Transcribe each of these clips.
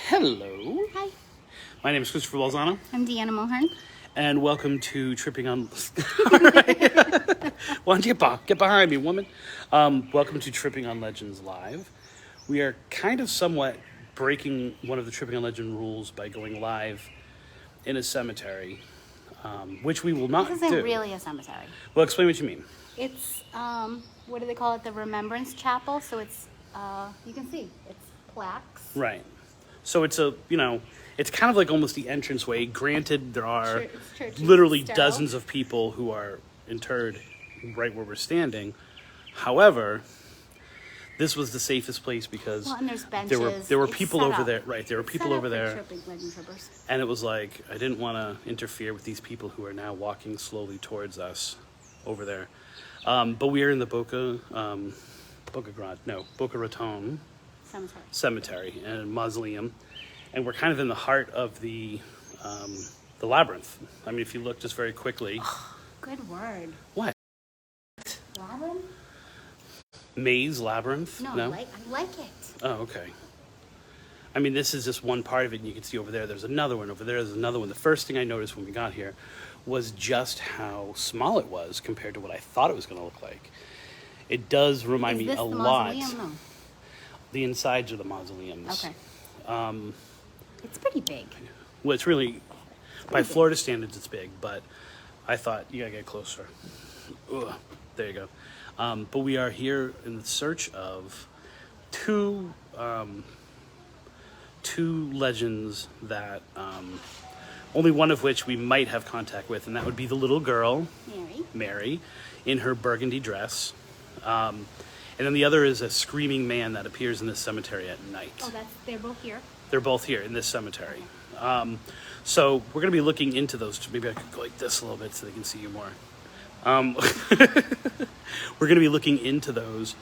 Hello. Hi. My name is Christopher Balzano. I'm Deanna Mulhern. And welcome to Tripping on... All right. Why don't you get behind me, woman? Welcome to Tripping on Legends Live. We are kind of somewhat breaking one of the Tripping on Legend rules by going live in a cemetery, which we will not do. This isn't really a cemetery. Well, explain what you mean. It's, what do they call it? The Remembrance Chapel. So it's, you can see, it's plaques. Right. So it's it's kind of like almost the entranceway. Granted, there are literally dozens of people who are interred right where we're standing. However, this was the safest place because and there's benches. there were people over there. Right, there were people over there. Legend trippers. And it was like, I didn't want to interfere with these people who are now walking slowly towards us over there. But we are in the Boca Raton Cemetery and Mausoleum, and we're kind of in the heart of the labyrinth. I mean, if you look just very quickly. Oh, good word. What? Labyrinth? Maze, labyrinth? No? I like it. Oh, okay. I mean, this is just one part of it, and you can see over there's another one, over there's another one. The first thing I noticed when we got here was just how small it was compared to what I thought it was going to look like. It does remind me a lot. No. The insides are the mausoleums. Okay. It's pretty big. Well, it's really, by Florida standards, it's big, but I thought you gotta get closer. Ugh, there you go. But we are here in the search of two legends that only one of which we might have contact with, and that would be the little girl, Mary, in her burgundy dress. And then the other is a screaming man that appears in this cemetery at night. Oh, they're both here? They're both here in this cemetery. So we're going to be looking into those. Maybe I could go like this a little bit so they can see you more. We're going to be looking into those.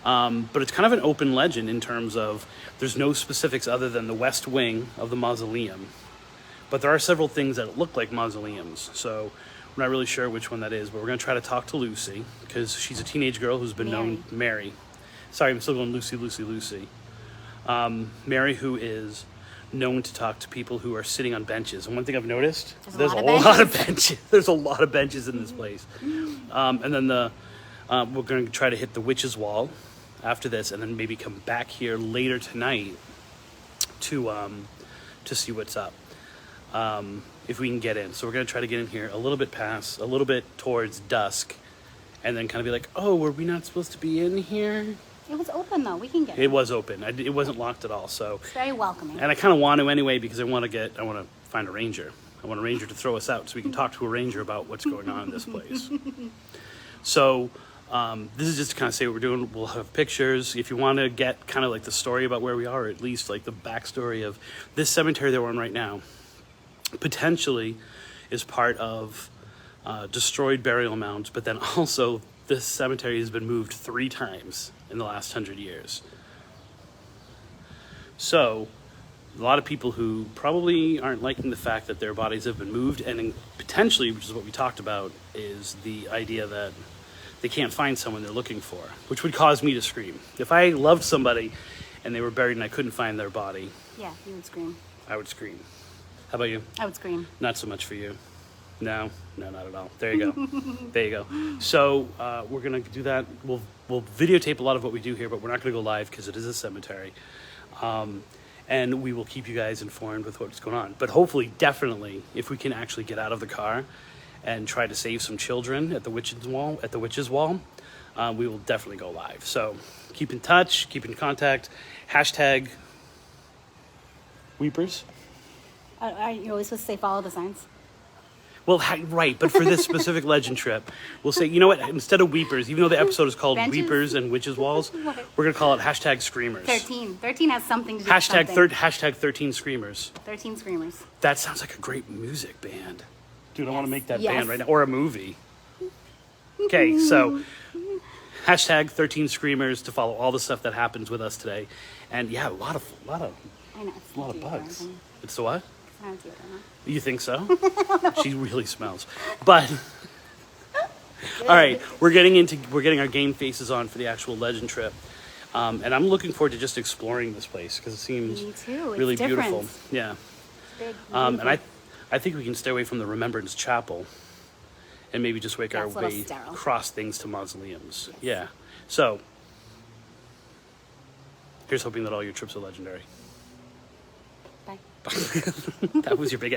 But it's kind of an open legend in terms of there's no specifics other than the west wing of the mausoleum. But there are several things that look like mausoleums. So we're not really sure which one that is, but we're going to try to talk to Lucy because she's a teenage girl who's been known... Mary. Sorry, I'm still going Lucy. Mary, who is known to talk to people who are sitting on benches. And one thing I've noticed, there's a lot of benches. There's a lot of benches in this place. And then we're going to try to hit the witch's wall after this, and then maybe come back here later tonight to see what's up. If we can get in. So we're going to try to get in here a little bit towards dusk, and then kind of be like, oh, were we not supposed to be in here? It was open, though. We can get in. It was open. It wasn't locked at all. So it's very welcoming. And I kind of want to anyway, because I want to find a ranger. I want a ranger to throw us out so we can talk to a ranger about what's going on in this place. So this is just to kind of say what we're doing. We'll have pictures. If you want to get kind of like the story about where we are, or at least like the backstory of this cemetery that we're in right now, potentially is part of destroyed burial mounds, but then also this cemetery has been moved 3 times in the last 100 years. So a lot of people who probably aren't liking the fact that their bodies have been moved, and potentially, which is what we talked about, is the idea that they can't find someone they're looking for, which would cause me to scream. If I loved somebody and they were buried and I couldn't find their body, yeah, you would scream. I would scream. How about you? I would scream. Not so much for you. No, not at all. There you go. There you go. So we're going to do that. We'll videotape a lot of what we do here, but we're not going to go live because it is a cemetery. And we will keep you guys informed with what's going on. But hopefully, definitely, if we can actually get out of the car and try to save some children at the witch's wall, we will definitely go live. So keep in touch, keep in contact. # Weepers. You're always supposed to say follow the signs? Well, right, but for this specific legend trip, we'll say, you know what, instead of Weepers, even though the episode is called Weepers and Witches' Walls, we're going to call it # Screamers. 13. 13 has something to do with something. # 13 Screamers. 13 Screamers. That sounds like a great music band. Dude, I want to make that band right now. Or a movie. Okay, so # 13 Screamers to follow all the stuff that happens with us today. And yeah, a lot of I know, a lot of bugs. It's the what? I don't do it, I know. You think so? She really smells. But all right, we're getting our game faces on for the actual legend trip. And I'm looking forward to just exploring this place because it seems Me too. It's really different. beautiful. Yeah. Big, And I think we can stay away from the Remembrance Chapel and maybe just make our That's a little way sterile. across things to mausoleums. Yeah. So here's hoping that all your trips are legendary. Bye. That was your big